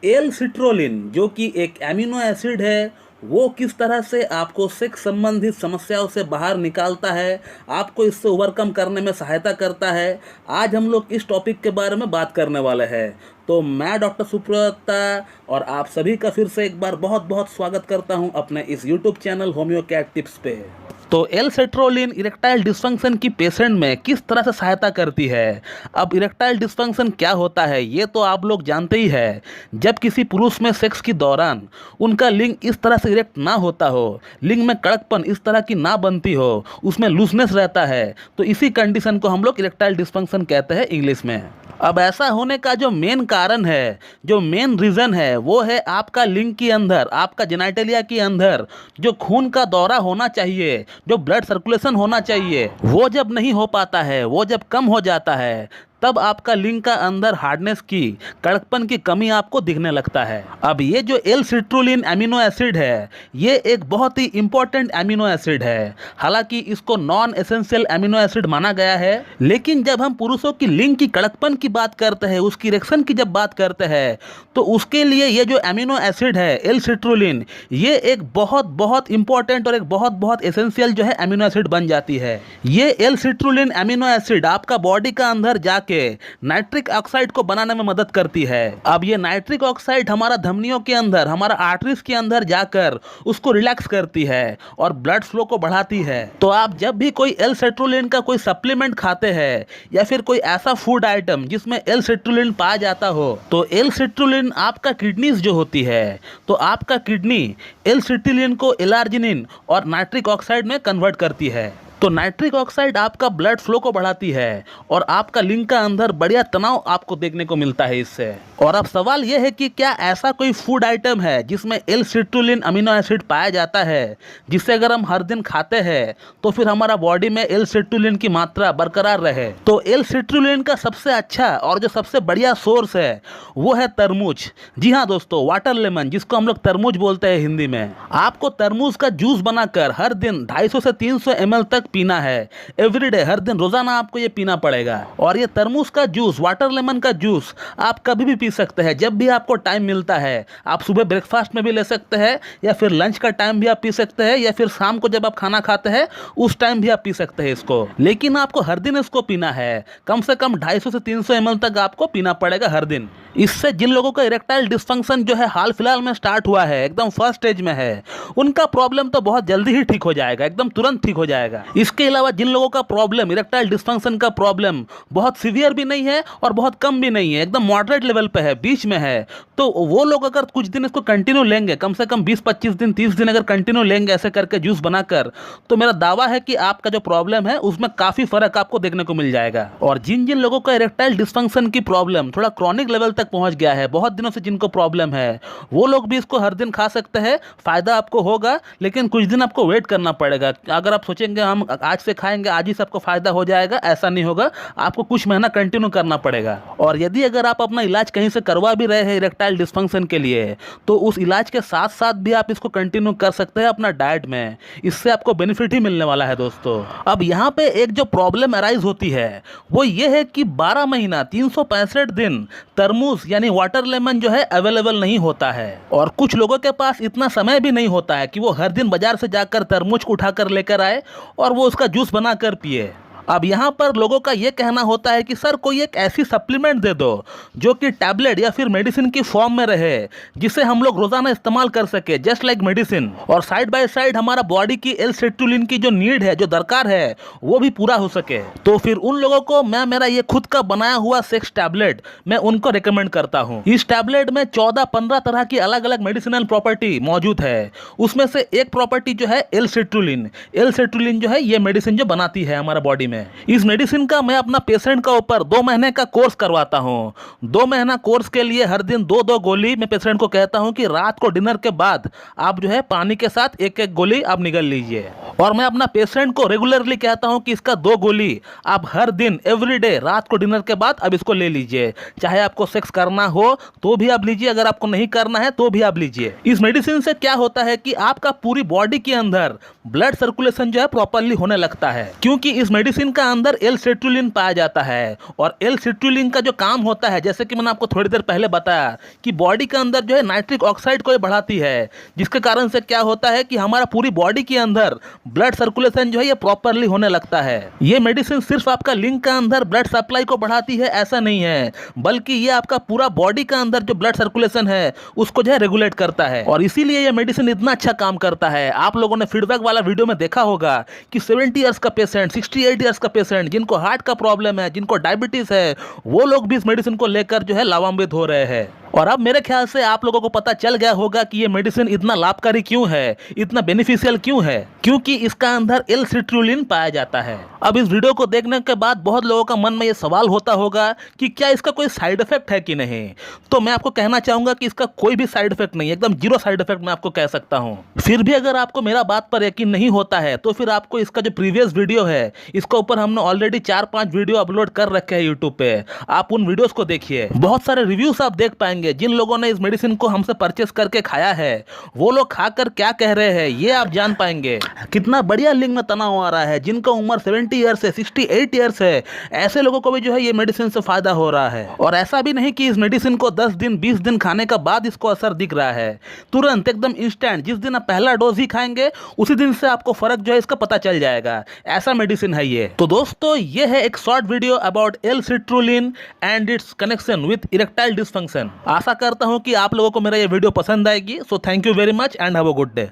L citrulline जो कि एक एमिनो एसिड है, वो किस तरह से आपको सेक्स संबंधित समस्याओं से बाहर निकालता है, आपको इससे ओवरकम करने में सहायता करता है। आज हम लोग इस टॉपिक के बारे में बात करने वाले हैं। तो मैं डॉक्टर सुप्रता और आप सभी का फिर से एक बार बहुत बहुत स्वागत करता हूं अपने इस YouTube channel homeo cat tips पे। तो एल सेट्रोलिन इरेक्टाइल डिस्फंक्शन की पेशेंट में किस तरह से सहायता करती है। अब इरेक्टाइल डिस्फंक्शन क्या होता है ये तो आप लोग जानते ही है। जब किसी पुरुष में सेक्स के दौरान उनका लिंग इस तरह से इरेक्ट ना होता हो, लिंग में कड़कपन इस तरह की ना बनती हो, उसमें लूजनेस रहता है, तो इसी कंडीशन को हम लोग इरेक्टाइल डिस्फंक्शन कहते हैं इंग्लिश में। अब ऐसा होने का जो मेन कारण है, जो मेन रीज़न है, वो है आपका लिंग के अंदर, आपका जेनाइटेलिया के अंदर जो खून का दौरा होना चाहिए, जो ब्लड सर्कुलेशन होना चाहिए, वो जब नहीं हो पाता है, वो जब कम हो जाता है, तब आपका लिंग का अंदर हार्डनेस की, कड़कपन की कमी आपको दिखने लगता है। अब ये जो एल सिट्रोलिन एमिनो एसिड है, ये एक बहुत ही इंपॉर्टेंट एमिनो एसिड है। हालांकि इसको नॉन एसेंशियल एमिनो एसिड माना गया है, लेकिन जब हम पुरुषों की लिंग की कड़कपन की बात करते हैं, उसकी इरेक्शन की जब बात करते हैं, तो उसके लिए ये जो एमिनो एसिड है एल सिट्रोलिन, ये एक बहुत बहुत इंपॉर्टेंट और एक बहुत बहुत एसेंशियल जो है एमिनो एसिड बन जाती है। ये एल सिट्रोलिन एमिनो एसिड आपका बॉडी का अंदर जाके नाइट्रिक ऑक्साइड को बनाने में मदद करती है। अब ये नाइट्रिक ऑक्साइड हमारा धमनियों के अंदर, हमारा आर्टरीज के अंदर जाकर उसको रिलैक्स करती है और ब्लड फ्लो को बढ़ाती है। तो आप जब भी कोई एल सेट्रोलिन का कोई सप्लीमेंट खाते हैं या फिर कोई ऐसा फूड आइटम जिसमें एल सेट्रोलिन पाया जाता हो, तो एल सेट्रोलिन आपका किडनीज जो होती है, तो आपका किडनी एल सेट्रोलिन को एलार्जिनिन और नाइट्रिक ऑक्साइड में कन्वर्ट करती है। तो नाइट्रिक ऑक्साइड आपका ब्लड फ्लो को बढ़ाती है और आपका लिंग का अंदर बढ़िया तनाव आपको देखने को मिलता है इससे। और अब सवाल यह है कि क्या ऐसा कोई फूड आइटम है जिसमें एल सिट्रोलिन अमीनो एसिड पाया जाता है, जिससे अगर हम हर दिन खाते हैं तो फिर हमारा बॉडी में एल सिट्रोलिन की मात्रा बरकरार रहे। तो एल सिट्रोलिन का सबसे अच्छा और जो सबसे बढ़िया सोर्स है वो है तरबूज। जी हाँ दोस्तों, वाटर लेमन, जिसको हम लोग तरबूज बोलते हैं हिंदी में। आपको तरबूज का जूस बनाकर हर दिन 250 से 300 ml तक पीना है। एवरीडे, हर दिन रोजाना आपको ये पीना पड़ेगा। और ये तरबूज का जूस, वाटर लेमन का जूस आप कभी भी पी सकते हैं, जब भी आपको टाइम मिलता है। आप सुबह ब्रेकफास्ट में भी ले सकते हैं, या फिर लंच का टाइम भी आप पी सकते हैं, या फिर शाम को जब आप खाना खाते हैं उस टाइम भी आप पी सकते हैं इसको। लेकिन आपको हर दिन इसको पीना है। कम से कम 250 से 300 ml तक आपको पीना पड़ेगा हर दिन। इससे जिन लोगों का इरेक्टाइल डिस्फंक्शन जो है हाल फिलहाल में स्टार्ट हुआ है, एकदम फर्स्ट स्टेज में है, उनका प्रॉब्लम तो बहुत जल्दी ही ठीक हो जाएगा, एकदम तुरंत ठीक हो जाएगा। इसके अलावा जिन लोगों का प्रॉब्लम, इरेक्टाइल डिस्फंक्शन का प्रॉब्लम बहुत सीवियर भी नहीं है और बहुत कम भी नहीं है, एकदम मॉडरेट लेवल पे है, बीच में है, तो वो लोग अगर कुछ दिन इसको कंटिन्यू लेंगे, कम से कम 20-25 दिन, 30 दिन अगर कंटिन्यू लेंगे ऐसे करके जूस बनाकर, तो मेरा दावा है कि आपका जो प्रॉब्लम है उसमें काफी फर्क आपको देखने को मिल जाएगा। और जिन जिन लोगों का इरेक्टाइल डिस्फंक्शन की प्रॉब्लम थोड़ा क्रॉनिक लेवल तक पहुंच गया है, बहुत दिनों से जिनको प्रॉब्लम है, वो लोग भी इसको हर दिन खा सकते हैं। फायदा आपको होगा, लेकिन कुछ दिन आपको वेट करना पड़ेगा। अगर आप सोचेंगे हम आज से खाएंगे आज ही सबको फायदा हो जाएगा, ऐसा नहीं होगा। आपको कुछ महीना कंटिन्यू करना पड़ेगा। और यदि अगर आप अपना इलाज कहीं से करवा भी रहे हैं इरेक्टाइल डिस्फंक्शन के लिए, तो उस इलाज के साथ साथ भी आप इसको कंटिन्यू कर सकते हैं अपना डाइट में। इससे आपको बेनिफिट ही मिलने वाला है दोस्तों। अब यहाँ पे एक जो प्रॉब्लम अराइज होती है वो ये है कि 12 महीना 365 दिन तरबूज यानी वाटर लेमन जो है अवेलेबल नहीं होता है। और कुछ लोगों के पास इतना समय भी नहीं होता है कि वो हर दिन बाजार से जाकर तरबूज को उठाकर लेकर आए और वो उसका जूस बनाकर पिए। अब यहाँ पर लोगों का ये कहना होता है कि सर कोई एक ऐसी सप्लीमेंट दे दो जो कि टैबलेट या फिर मेडिसिन की फॉर्म में रहे, जिसे हम लोग रोजाना इस्तेमाल कर सके, जस्ट लाइक मेडिसिन, और साइड बाय साइड हमारा बॉडी की एल सिट्रोलिन की जो नीड है, जो दरकार है, वो भी पूरा हो सके। तो फिर उन लोगों को मैं मेरा ये खुद का बनाया हुआ सेक्स टैबलेट मैं उनको रिकमेंड करता हूँ। इस टैबलेट में 14-15 तरह की अलग अलग मेडिसिनल प्रॉपर्टी मौजूद है। उसमें से एक प्रॉपर्टी जो है एल सिट्रोलिन। एल सिट्रोलिन जो है ये मेडिसिन जो बनाती है हमारा बॉडी में। इस मेडिसिन का मैं अपना पेशेंट का ऊपर 2 महीने का कोर्स करवाता हूँ। 2 महीना कोर्स के लिए हर दिन 2-2 गोली मैं पेशेंट को कहता हूँ कि रात को डिनर के बाद आप जो है पानी के साथ 1-1 गोली आप निगल लीजिए। और मैं अपना पेशेंट को रेगुलरली कहता हूँ कि इसका 2 गोली आप हर दिन एवरीडे रात को डिनर के बाद अब इसको ले लीजिए। चाहे आपको सेक्स करना हो तो भी आप लीजिए, अगर आपको नहीं करना है तो भी आप लीजिए। इस मेडिसिन से क्या होता है कि आपका पूरी बॉडी के अंदर ब्लड सर्कुलेशन जो है प्रॉपरली होने लगता है, क्योंकि इस मेडिसिन मेडिसिन का अंदर एल सिट्रुलिन पाया जाता है और एल सिट्रुलिन का जो काम होता है, जैसे कि मैंने आपको थोड़ी देर पहले बताया कि बॉडी के अंदर जो है नाइट्रिक ऑक्साइड को ये बढ़ाती है, जिसके कारण से क्या होता है कि हमारा पूरी बॉडी के अंदर ब्लड सर्कुलेशन जो है ये प्रॉपरली होने लगता है। ये मेडिसिन सिर्फ आपका लिंग का अंदर ब्लड सप्लाई को बढ़ाती है ऐसा नहीं है, बल्कि ये आपका पूरा बॉडी का अंदर जो ब्लड सर्कुलेशन है उसको जो है रेगुलेट करता है और इसीलिए ये मेडिसिन इतना अच्छा काम करता है। आप लोगों ने फीडबैक वाला वीडियो में देखा होगा कि 70 इयर्स का पेशेंट, 68 इयर्स का पेशेंट, जिनको हार्ट का प्रॉब्लम है, जिनको डायबिटीज है, वो लोग भी इस मेडिसिन को लेकर जो है लाभान्वित हो रहे हैं। और अब मेरे ख्याल से आप लोगों को पता चल गया होगा कि ये मेडिसिन इतना लाभकारी क्यों है, इतना बेनिफिशियल क्यों है, क्योंकि इसका अंदर एल सिट्रुलिन पाया जाता है। अब इस वीडियो को देखने के बाद बहुत लोगों का मन में ये सवाल होता होगा कि क्या इसका कोई साइड इफेक्ट है कि नहीं। तो मैं आपको कहना चाहूंगा कि इसका कोई भी साइड इफेक्ट नहीं है, एकदम जीरो साइड इफेक्ट मैं आपको कह सकता हूं। फिर भी अगर आपको मेरा बात पर यकीन नहीं होता है तो फिर आपको इसका जो प्रीवियस वीडियो है, इसके ऊपर हमने ऑलरेडी 4-5 वीडियो अपलोड कर रखे हैं यूट्यूब पे, आप उन वीडियोस को देखिए। बहुत सारे रिव्यूज आप देख पाएंगे। जिन लोगों ने इस मेडिसिन को हमसे परचेस करके खाया है वो लोग खाकर क्या कह रहे हैं ये आप जान पाएंगे। कितना बढ़िया लिंग में तनाव आ रहा है। जिनका उम्र 70 ईयर्स है, 68 ईयर्स है, ऐसे लोगों को भी जो है ये मेडिसिन से फायदा हो रहा है। और ऐसा भी नहीं कि इस मेडिसिन को 10 दिन 20 दिन खाने के बाद इसको असर दिख रहा है, तुरंत एकदम इंस्टेंट। जिस दिन आप पहला डोज ही खाएंगे उसी दिन से आपको फर्क जो है इसका पता चल जाएगा। ऐसा मेडिसिन है ये। तो दोस्तों ये है एक short video about L citrulline and its connection with erectile dysfunction. आशा करता हूं कि आप लोगों को मेरा ये वीडियो पसंद आएगी। So thank you very much and have a good day.